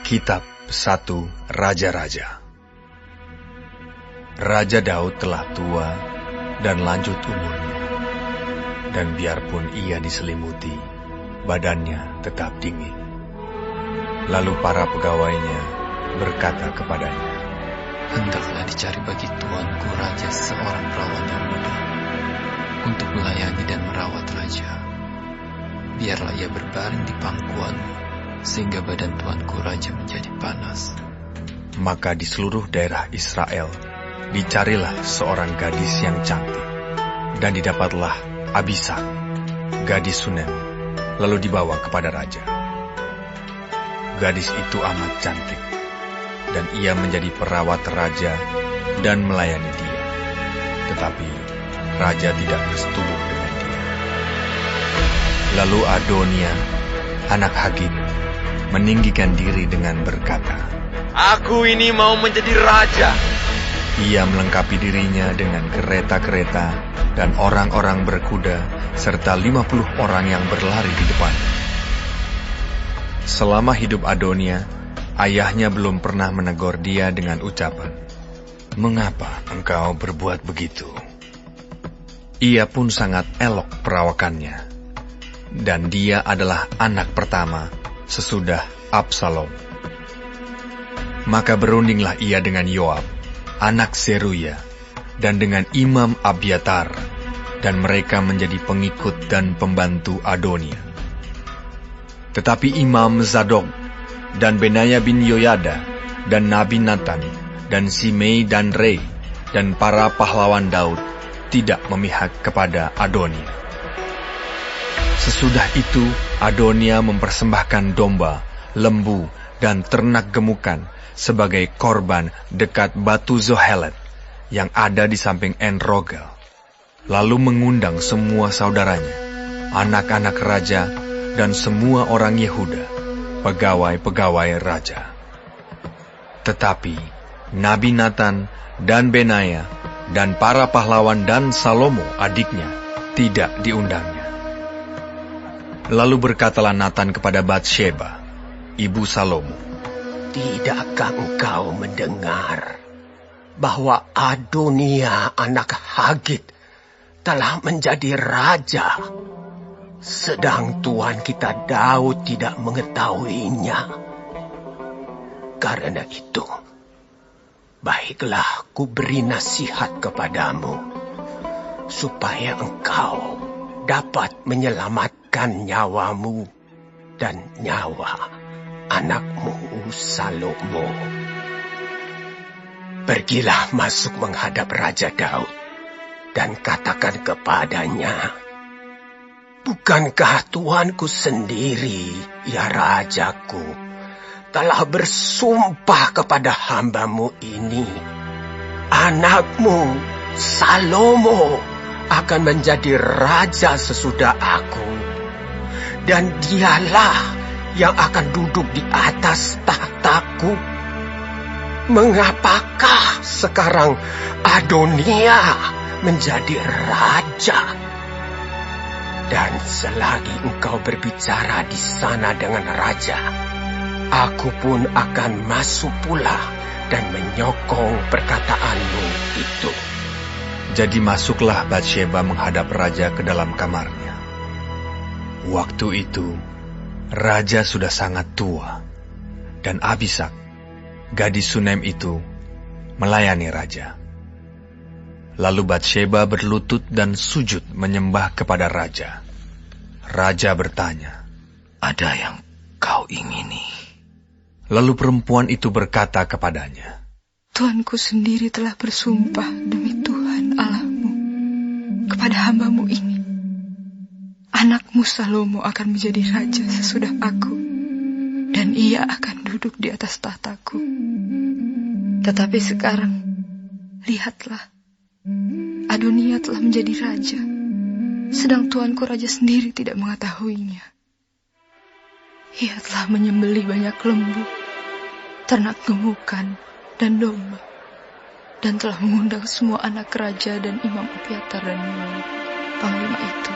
Kitab 1 Raja-Raja. Raja Daud telah tua dan lanjut umurnya, dan biarpun ia diselimuti, badannya tetap dingin. Lalu para pegawainya berkata kepadanya, "Hendaklah dicari bagi tuanku raja seorang perawan yang muda, untuk melayani dan merawat raja. Biarlah ia berbaring di pangkuanmu, sehingga badan tuanku raja menjadi panas." Maka di seluruh daerah Israel dicarilah seorang gadis yang cantik, dan didapatlah Abishag, gadis Sunem, lalu dibawa kepada raja. Gadis itu amat cantik, dan ia menjadi perawat raja dan melayani dia. Tetapi raja tidak bersetubuh dengan dia. Lalu Adonia, anak Hagit, meninggikan diri dengan berkata, "Aku ini mau menjadi raja." Ia melengkapi dirinya dengan kereta-kereta dan orang-orang berkuda, serta 50 orang yang berlari di depannya. Selama hidup Adonia, ayahnya belum pernah menegur dia dengan ucapan, "Mengapa engkau berbuat begitu?" Ia pun sangat elok perawakannya, dan dia adalah anak pertama sesudah Absalom. Maka berundinglah ia dengan Yoab, anak Seruya, dan dengan Imam Abiatar, dan mereka menjadi pengikut dan pembantu Adonia. Tetapi Imam Zadok, dan Benaya bin Yoyada, dan Nabi Nathan, dan Simei dan Rei, dan para pahlawan Daud tidak memihak kepada Adonia. Sesudah itu, Adonia mempersembahkan domba, lembu, dan ternak gemukan sebagai korban dekat batu Zohelet yang ada di samping En-Rogel. Lalu mengundang semua saudaranya, anak-anak raja, dan semua orang Yehuda, pegawai-pegawai raja. Tetapi Nabi Nathan dan Benaya dan para pahlawan dan Salomo adiknya tidak diundangnya. Lalu berkatalah Nathan kepada Batsheba, ibu Salomo, "Tidakkah engkau mendengar bahwa Adonia anak Hagit telah menjadi raja, sedang tuan kita Daud tidak mengetahuinya? Karena itu, baiklah ku beri nasihat kepadamu, supaya engkau dapat menyelamatkan nyawamu dan nyawa anakmu Salomo. Pergilah masuk menghadap Raja Daud dan katakan kepadanya, bukankah tuanku sendiri, ya rajaku, telah bersumpah kepada hambamu ini, anakmu Salomo akan menjadi raja sesudah aku, dan dialah yang akan duduk di atas tahtaku. Mengapakah sekarang Adonia menjadi raja? Dan selagi engkau berbicara di sana dengan raja, aku pun akan masuk pula dan menyokong perkataanmu itu." Jadi masuklah Batsheba menghadap raja ke dalam kamarnya. Waktu itu, raja sudah sangat tua, dan Abishag, gadis Sunem itu, melayani raja. Lalu Batsheba berlutut dan sujud menyembah kepada raja. Raja bertanya, "Ada yang kau ingini?" Lalu perempuan itu berkata kepadanya, "Tuanku sendiri telah bersumpah demi Tuhan Allahmu kepada hambamu ini, anakmu Salomo akan menjadi raja sesudah aku, dan ia akan duduk di atas tahtaku. Tetapi sekarang, lihatlah, Adonia telah menjadi raja, sedang tuanku raja sendiri tidak mengetahuinya. Ia telah menyembelih banyak lembu, ternak gemukan, dan domba, dan telah mengundang semua anak raja dan Imam Abiatar dan Yoab, panglima itu.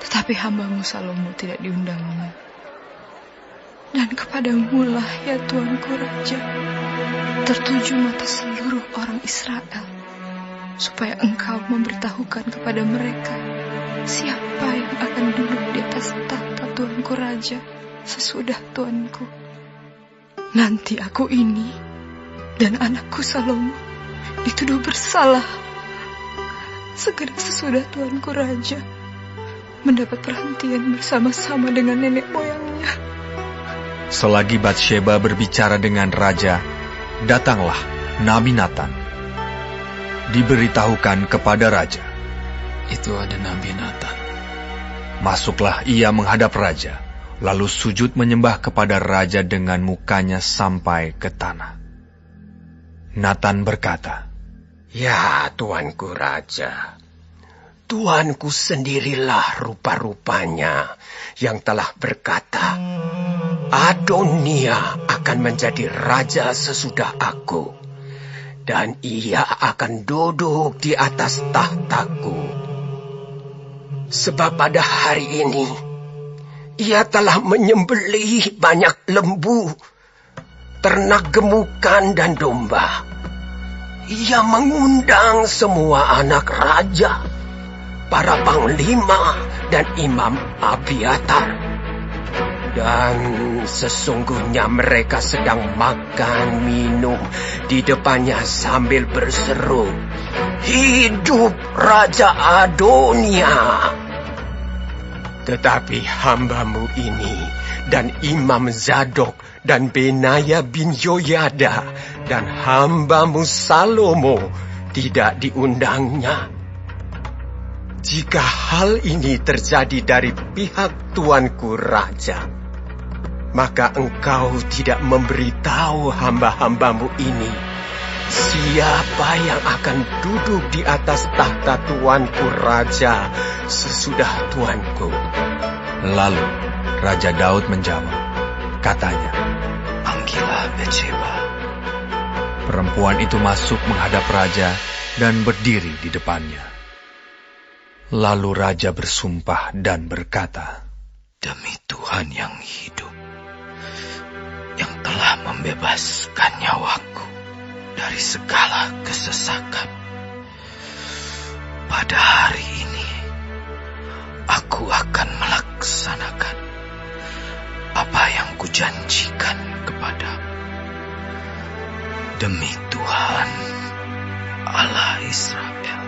Tetapi hambamu Salomo tidak diundangnya. Dan kepadamu lah ya Tuanku Raja, tertuju mata seluruh orang Israel, supaya Engkau memberitahukan kepada mereka siapa yang akan duduk di atas tahta Tuanku Raja sesudah Tuanku. Nanti aku ini dan anakku Salomo dituduh bersalah. Segera sesudah Tuanku Raja mendapat perhentian bersama-sama dengan nenek moyangnya. Selagi Batsheba berbicara dengan raja, datanglah Nabi Nathan. Diberitahukan kepada raja. Itu ada Nabi Nathan. Masuklah ia menghadap raja, lalu sujud menyembah kepada raja dengan mukanya sampai ke tanah. Nathan berkata, "Ya, Tuanku Raja, Tuanku sendirilah rupa-rupanya yang telah berkata, Adonia akan menjadi raja sesudah aku, dan ia akan duduk di atas tahtaku. Sebab pada hari ini, ia telah menyembelih banyak lembu, ternak gemukan dan domba. Ia mengundang semua anak raja, para panglima dan imam Abiatar. Dan sesungguhnya mereka sedang makan minum di depannya sambil berseru, Hidup Raja Adonia! Tetapi hambamu ini dan Imam Zadok dan Benaya bin Yoyada dan hambamu Salomo tidak diundangnya. Jika hal ini terjadi dari pihak Tuanku Raja, maka engkau tidak memberitahu hamba-hambamu ini siapa yang akan duduk di atas tahta Tuanku Raja sesudah Tuanku. Lalu Raja Daud menjawab, katanya, Panggillah Batsheba. Perempuan itu masuk menghadap raja dan berdiri di depannya. Lalu raja bersumpah dan berkata, Demi Tuhan yang hidup, yang telah membebaskan nyawaku dari segala kesesakan, pada hari ini aku akan melaksanakan apa yang kujanjikan kepadamu. Demi Tuhan Allah Israel,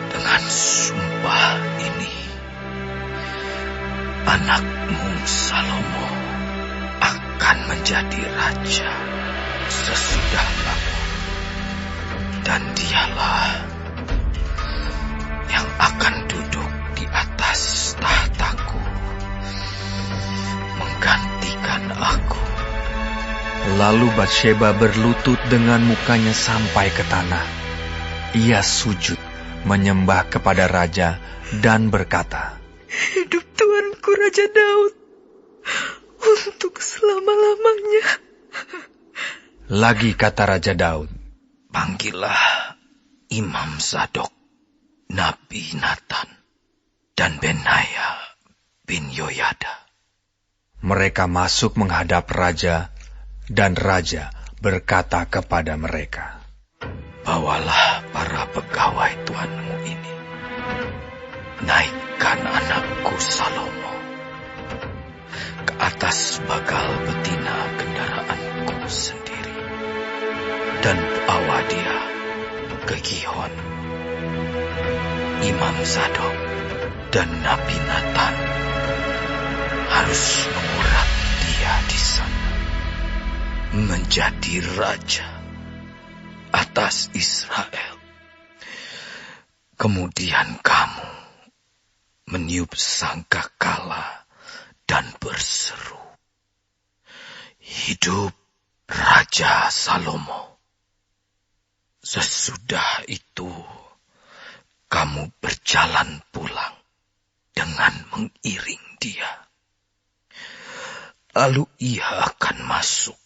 dengan sumpah ini, anakmu Salomo akan menjadi raja sesudah aku, dan dialah yang akan duduk di atas tahtaku, menggantikan aku. Lalu Batsheba berlutut dengan mukanya sampai ke tanah. Ia sujud menyembah kepada raja dan berkata, Hidup Tuanku Raja Daud untuk selama-lamanya. Lagi kata Raja Daud, Panggillah Imam Zadok, Nabi Nathan, dan Benaya bin Yoyada. Mereka masuk menghadap raja, dan raja berkata kepada mereka, Bawalah para pegawai tuanmu ini, naikkan anakku Salomo ke atas bagal betina kendaraanku sendiri, dan bawa dia ke Gihon. Imam Zadok dan Nabi Nathan harus mengurat dia di sana, menjadi raja atas Israel. Kemudian kamu meniup sangkakala dan berseru, Hidup Raja Salomo. Sesudah itu kamu berjalan pulang dengan mengiring dia. Lalu ia akan masuk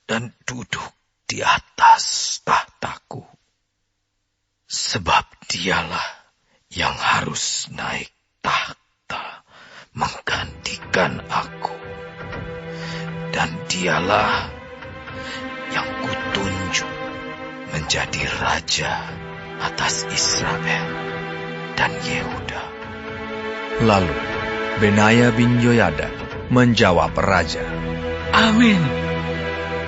dan duduk di atas tahtaku, sebab dialah yang harus naik tahta menggantikan aku dialah yang kutunjuk menjadi raja atas Israel dan Yehuda. Lalu Benaya bin Yoyada menjawab raja, Amin.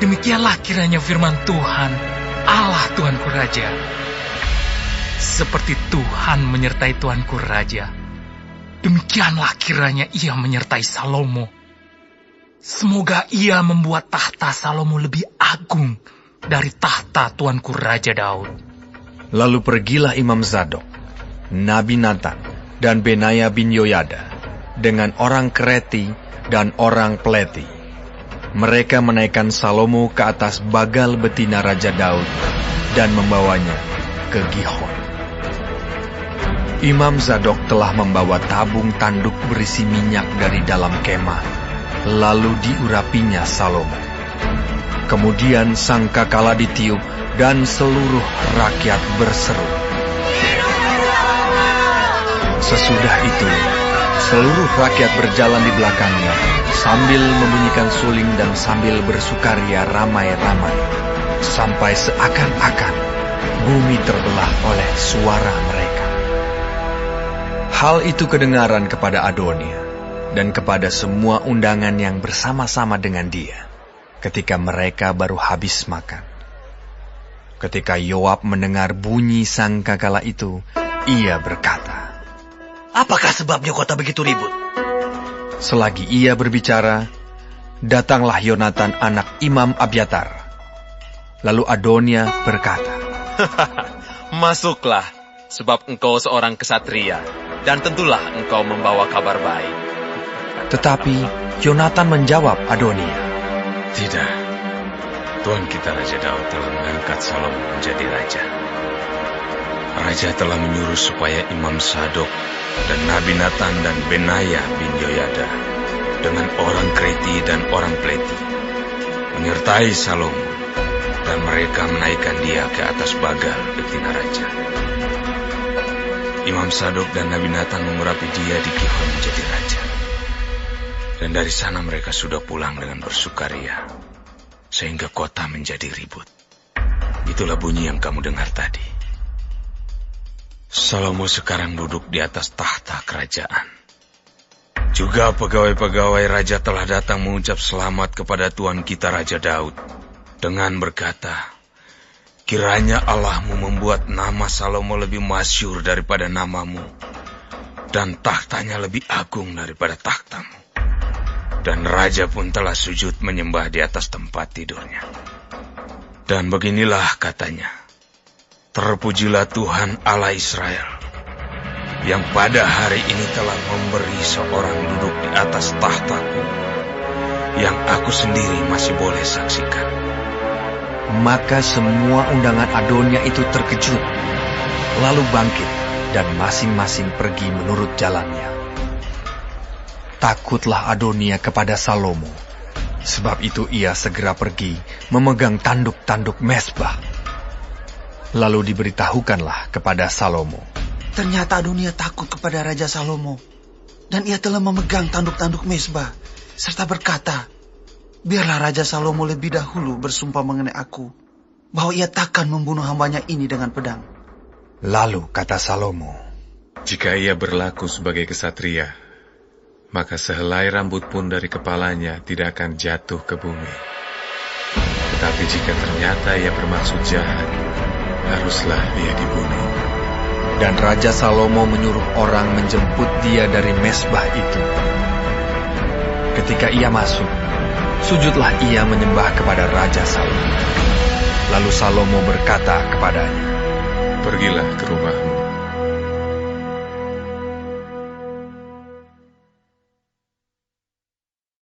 Demikianlah kiranya firman Tuhan, Allah Tuanku Raja. Seperti Tuhan menyertai Tuanku Raja, demikianlah kiranya ia menyertai Salomo. Semoga ia membuat tahta Salomo lebih agung dari tahta Tuanku Raja Daud. Lalu pergilah Imam Zadok, Nabi Natan, dan Benaya bin Yoyada dengan orang Kreti dan orang Pleti. Mereka menaikkan Salomo ke atas bagal betina Raja Daud dan membawanya ke Gihon. Imam Zadok telah membawa tabung tanduk berisi minyak dari dalam kemah, lalu diurapinya Salomo. Kemudian sangkakala ditiup dan seluruh rakyat berseru. Sesudah itu, seluruh rakyat berjalan di belakangnya sambil membunyikan suling dan sambil bersukaria ramai-ramai, sampai seakan-akan bumi terbelah oleh suara mereka. Hal itu kedengaran kepada Adonia dan kepada semua undangan yang bersama-sama dengan dia ketika mereka baru habis makan. Ketika Yoab mendengar bunyi sangkakala itu, ia berkata, Apakah sebabnya kota begitu ribut? Selagi ia berbicara, datanglah Yonatan anak Imam Abiatar. Lalu Adonia berkata, Masuklah, sebab engkau seorang kesatria, dan tentulah engkau membawa kabar baik. Tetapi Yonatan menjawab Adonia, Tidak, Tuan kita Raja Daud telah mengangkat Salomo menjadi raja. Raja telah menyuruh supaya Imam Zadok dan Nabi Natan dan Benaya bin Yoyada dengan orang Kreti dan orang Pleti menyertai Salomo, dan mereka menaikkan dia ke atas bagal betina raja. Imam Zadok dan Nabi Natan mengurapi dia di Gihon menjadi raja. Dan dari sana mereka sudah pulang dengan bersukaria, sehingga kota menjadi ribut. Itulah bunyi yang kamu dengar tadi. Salomo sekarang duduk di atas tahta kerajaan. Juga pegawai-pegawai raja telah datang mengucap selamat kepada Tuan kita Raja Daud dengan berkata, Kiranya Allahmu membuat nama Salomo lebih masyhur daripada namamu, dan tahtanya lebih agung daripada tahtamu. Dan raja pun telah sujud menyembah di atas tempat tidurnya. Dan beginilah katanya, Terpujilah Tuhan Allah Israel, yang pada hari ini telah memberi seorang duduk di atas tahtaku, yang aku sendiri masih boleh saksikan. Maka semua undangan Adonia itu terkejut, lalu bangkit dan masing-masing pergi menurut jalannya. Takutlah Adonia kepada Salomo, sebab itu ia segera pergi memegang tanduk-tanduk mezbah. Lalu diberitahukanlah kepada Salomo, Ternyata Adonia takut kepada Raja Salomo, dan ia telah memegang tanduk-tanduk mezbah, serta berkata, Biarlah Raja Salomo lebih dahulu bersumpah mengenai aku, bahwa ia takkan membunuh hambanya ini dengan pedang. Lalu kata Salomo, Jika ia berlaku sebagai kesatria, maka sehelai rambut pun dari kepalanya tidak akan jatuh ke bumi. Tetapi jika ternyata ia bermaksud jahat, haruslah dia dibunuh. Dan Raja Salomo menyuruh orang menjemput dia dari mezbah itu. Ketika ia masuk, sujudlah ia menyembah kepada Raja Salomo. Lalu Salomo berkata kepadanya, Pergilah ke rumahmu,